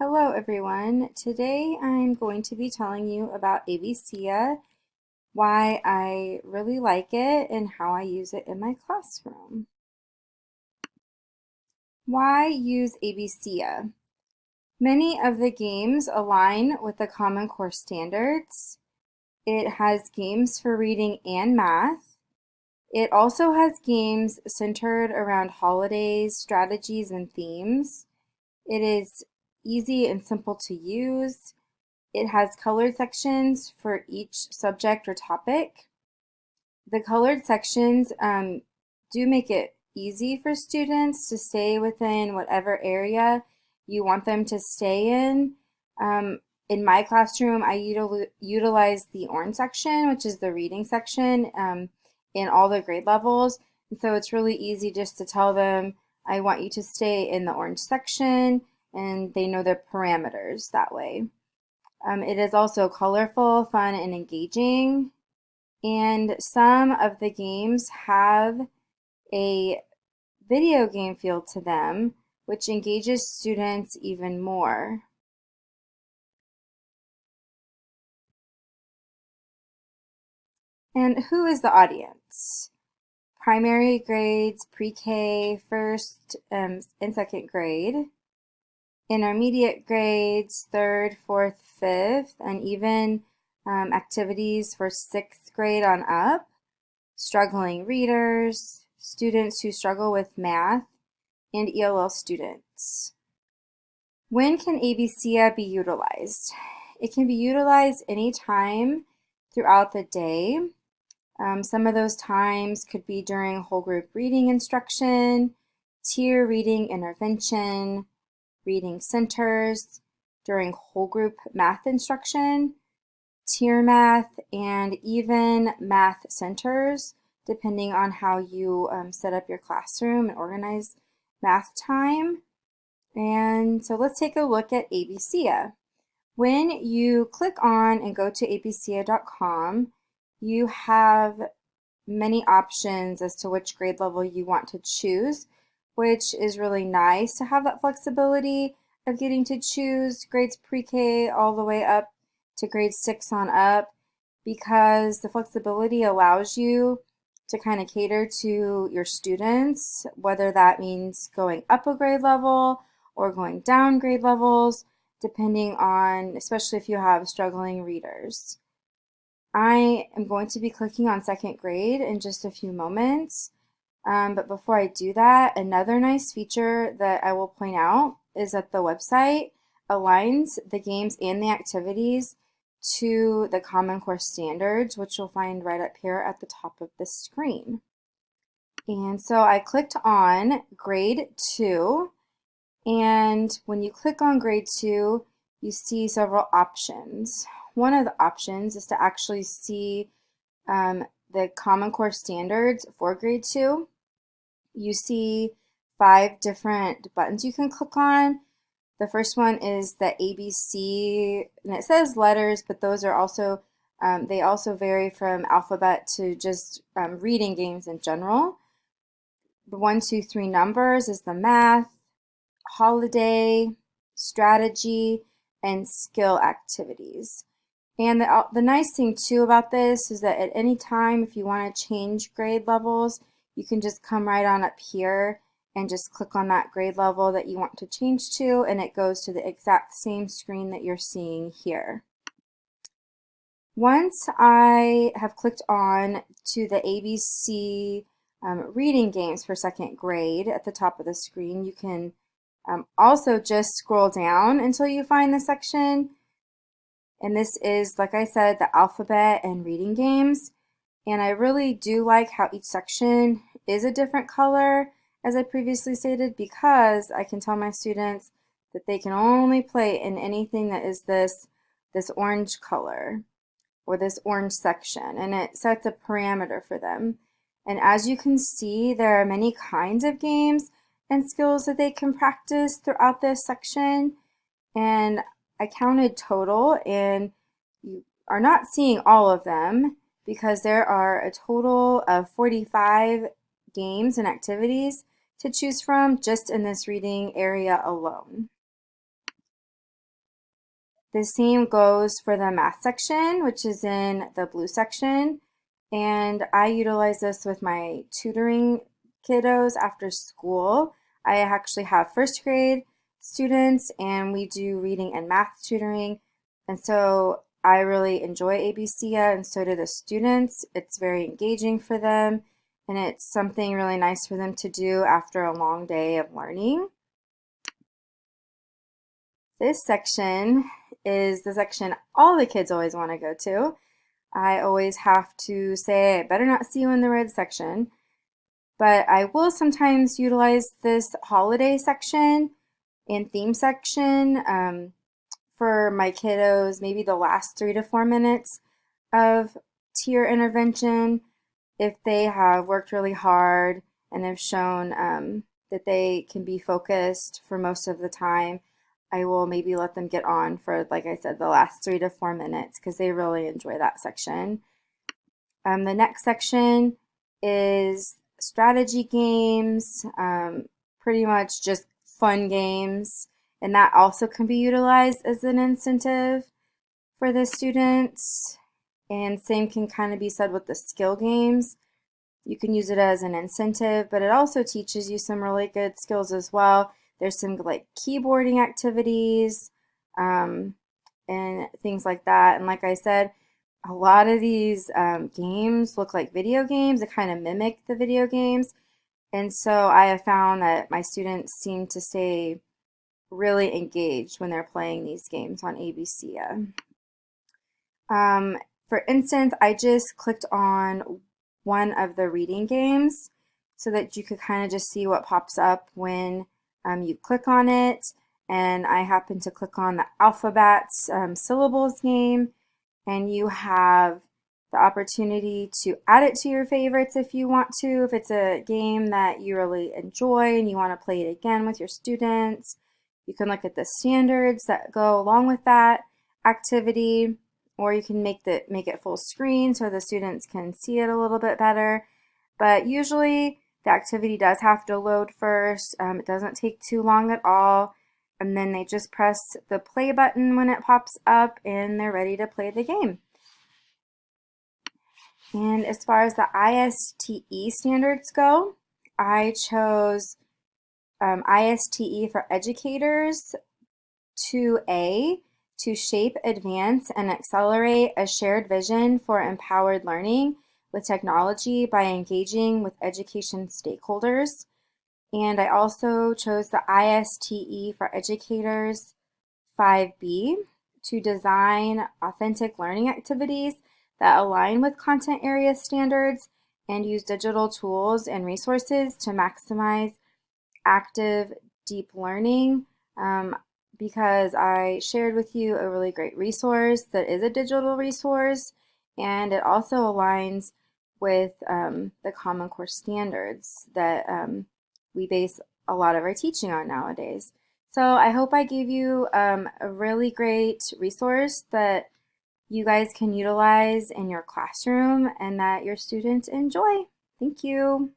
Hello everyone. Today I'm going to be telling you about ABCYa, why I really like it, and how I use it in my classroom. Why use ABCYa? Many of the games align with the Common Core standards. It has games for reading and math. It also has games centered around holidays, strategies, and themes. It is easy and simple to use. It has colored sections for each subject or topic. The colored sections do make it easy for students to stay within whatever area you want them to stay in. In my classroom, I utilize the orange section, which is the reading section, in all the grade levels. And so it's really easy just to tell them, I want you to stay in the orange section, and they know the parameters that way. It is also colorful, fun, and engaging. And some of the games have a video game feel to them, which engages students even more. And who is the audience? Primary grades, pre-K, first and second grade. Intermediate grades, third, fourth, fifth, and even activities for sixth grade on up, struggling readers, students who struggle with math, and ELL students. When can ABCYa be utilized? It can be utilized anytime throughout the day. Some of those times could be during whole group reading instruction, tier reading intervention, reading centers, during whole group math instruction, tier math, and even math centers, depending on how you set up your classroom and organize math time. And so let's take a look at ABCYa. When you click on and go to abcya.com, you have many options as to which grade level you want to choose, which is really nice to have that flexibility of getting to choose grades pre-K all the way up to grade 6 on up, because the flexibility allows you to kind of cater to your students, whether that means going up a grade level or going down grade levels, depending on, especially if you have struggling readers. I am going to be clicking on second grade in just a few moments. But before I do that, another nice feature that I will point out is that the website aligns the games and the activities to the Common Core standards, which you'll find right up here at the top of the screen. And so I clicked on grade 2, and when you click on grade 2, you see several options. One of the options is to actually see the Common Core standards for grade 2. You see 5 different buttons you can click on. The first one is the ABC, and it says letters, but those are also, they also vary from alphabet to just reading games in general. The 1, 2, 3 numbers is the math, holiday, strategy, and skill activities. And the nice thing too about this is that at any time, if you want to change grade levels, you can just come right on up here and just click on that grade level that you want to change to, and it goes to the exact same screen that you're seeing here. Once I have clicked on to the ABC reading games for second grade at the top of the screen, you can also just scroll down until you find the section. And this is, like I said, the alphabet and reading games. And I really do like how each section is a different color, as I previously stated, because I can tell my students that they can only play in anything that is this orange color or this orange section, and it sets a parameter for them. And as you can see, there are many kinds of games and skills that they can practice throughout this section. And I counted total, and you are not seeing all of them because there are a total of 45 games and activities to choose from just in this reading area alone. The same goes for the math section, which is in the blue section. And I utilize this with my tutoring kiddos after school. I actually have first grade students and we do reading and math tutoring. And so I really enjoy ABCYa and so do the students. It's very engaging for them and it's something really nice for them to do after a long day of learning. This section is the section all the kids always want to go to. I always have to say, I better not see you in the red section, but I will sometimes utilize this holiday section and theme section for my kiddos, maybe the last 3 to 4 minutes of tier intervention. If they have worked really hard and have shown that they can be focused for most of the time, I will maybe let them get on for, like I said, the last 3 to 4 minutes because they really enjoy that section. The next section is strategy games, pretty much just fun games, and that also can be utilized as an incentive for the students. And same can kind of be said with the skill games. You can use it as an incentive, but it also teaches you some really good skills as well. There's some like keyboarding activities and things like that. And like I said, a lot of these games look like video games. They kind of mimic the video games. And so I have found that my students seem to stay really engaged when they're playing these games on ABCYa. For instance, I just clicked on one of the reading games so that you could kind of just see what pops up when you click on it, and I happen to click on the alphabets syllables game, and you have the opportunity to add it to your favorites if you want to, if it's a game that you really enjoy and you want to play it again with your students. You can look at the standards that go along with that activity, or you can make it full screen so the students can see it a little bit better. But usually the activity does have to load first. It doesn't take too long at all. And then they just press the play button when it pops up and they're ready to play the game. And as far as the ISTE standards go, I chose ISTE for Educators 2A to shape, advance, and accelerate a shared vision for empowered learning with technology by engaging with education stakeholders. And I also chose the ISTE for Educators 5B to design authentic learning activities that align with content area standards and use digital tools and resources to maximize active, deep learning. Because I shared with you a really great resource that is a digital resource, and it also aligns with the Common Core standards that we base a lot of our teaching on nowadays. So I hope I gave you a really great resource that you guys can utilize in your classroom and that your students enjoy. Thank you.